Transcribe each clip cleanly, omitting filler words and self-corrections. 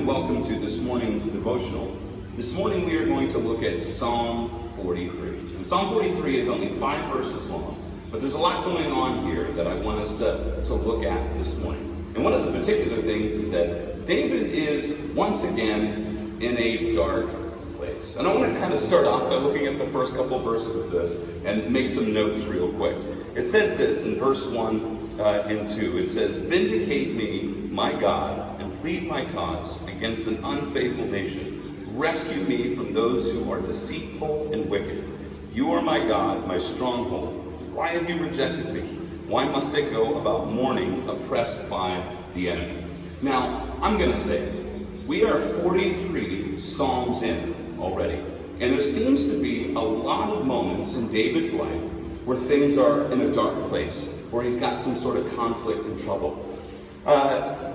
welcome to this morning's devotional. This morning we are going to look at Psalm 43. And Psalm 43 is only 5 verses long, but there's a lot going on here that I want us to look at this morning. And one of the particular things is that David is once again in a dark place. And I want to kind of start off by looking at the first couple verses of this and make some notes real quick. It says this in verse 1 and 2. It says, "Vindicate me, my God, and plead my cause against an unfaithful nation. Rescue me from those who are deceitful and wicked. You are my God, my stronghold. Why have you rejected me? Why must I go about mourning, oppressed by the enemy?" Now, I'm going to say, we are 43 Psalms in already. And there seems to be a lot of moments in David's life where things are in a dark place, where he's got some sort of conflict and trouble.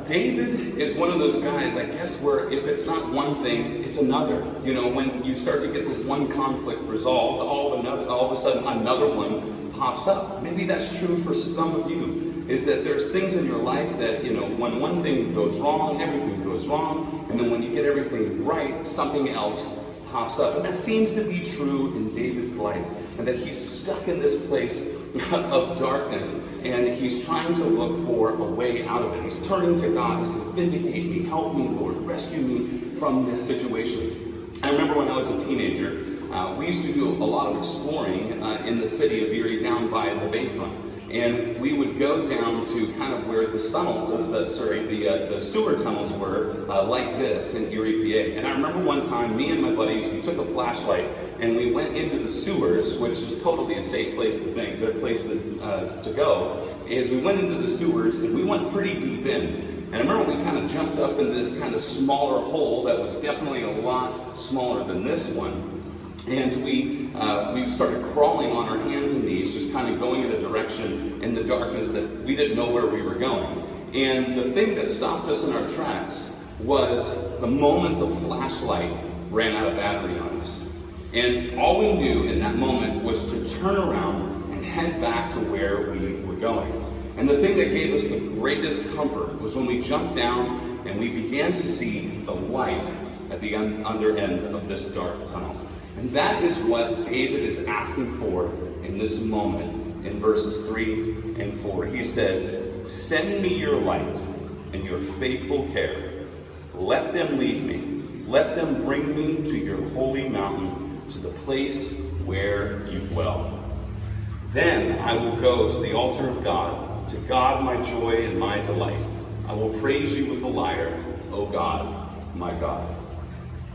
David is one of those guys, I guess, where if it's not one thing, it's another. You know, when you start to get this one conflict resolved, all of a sudden another one pops up. Maybe that's true for some of you, is that there's things in your life that, you know, when one thing goes wrong, everything goes wrong, and then when you get everything right, something else pops up. And that seems to be true in David's life, and that he's stuck in this place of darkness, and he's trying to look for a way out of it. He's turning to God. He says, "Vindicate me, help me, Lord, rescue me from this situation." I remember when I was a teenager, we used to do a lot of exploring in the city of Erie, down by the bayfront. And we would go down to kind of where the sewer tunnels were, like this in Erie, PA. And I remember one time, me and my buddies, we took a flashlight and we went into the sewers, which is totally a safe place to think, good place to go. Is we went into the sewers and we went pretty deep in. And I remember we kind of jumped up in this kind of smaller hole that was definitely a lot smaller than this one. And we started crawling on our hands and knees, just kind of going in a direction in the darkness that we didn't know where we were going. And the thing that stopped us in our tracks was the moment the flashlight ran out of battery on us. And all we knew in that moment was to turn around and head back to where we were going. And the thing that gave us the greatest comfort was when we jumped down and we began to see the light at the under end of this dark tunnel. And that is what David is asking for in this moment in verses 3 and 4. He says, "Send me your light and your faithful care. Let them lead me. Let them bring me to your holy mountain, to the place where you dwell. Then I will go to the altar of God, to God my joy and my delight. I will praise you with the lyre, O God, my God."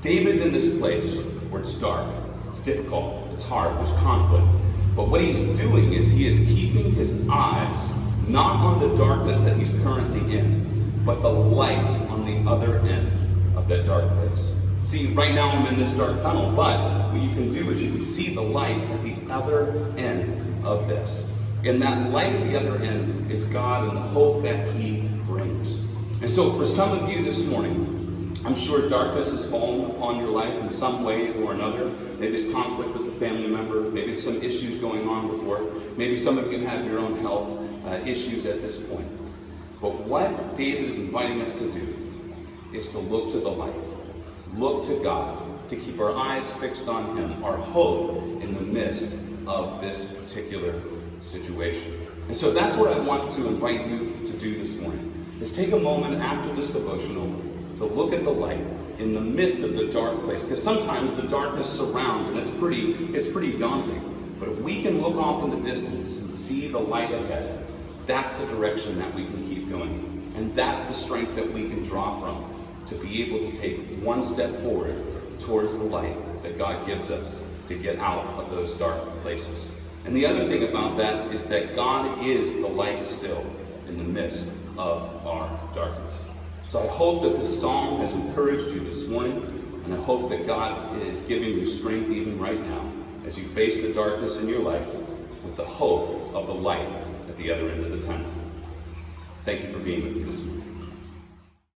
David's in this place where it's dark, it's difficult, it's hard, there's conflict. But what he's doing is he is keeping his eyes not on the darkness that he's currently in, but the light on the other end of that dark place. See, right now I'm in this dark tunnel, but what you can do is you can see the light at the other end of this. And that light at the other end is God and the hope that he brings. And so for some of you this morning, I'm sure darkness has fallen upon your life in some way or another. Maybe it's conflict with a family member. Maybe it's some issues going on with work. Maybe some of you have your own health issues at this point. But what David is inviting us to do is to look to the light. Look to God, to keep our eyes fixed on him, our hope in the midst of this particular situation. And so that's what I want to invite you to do this morning, is take a moment after this devotional to look at the light in the midst of the dark place. Because sometimes the darkness surrounds and it's pretty daunting. But if we can look off in the distance and see the light ahead, that's the direction that we can keep going. And that's the strength that we can draw from to be able to take one step forward towards the light that God gives us to get out of those dark places. And the other thing about that is that God is the light still in the midst of our darkness. So I hope that this psalm has encouraged you this morning, and I hope that God is giving you strength even right now as you face the darkness in your life with the hope of the light at the other end of the tunnel. Thank you for being with me this morning.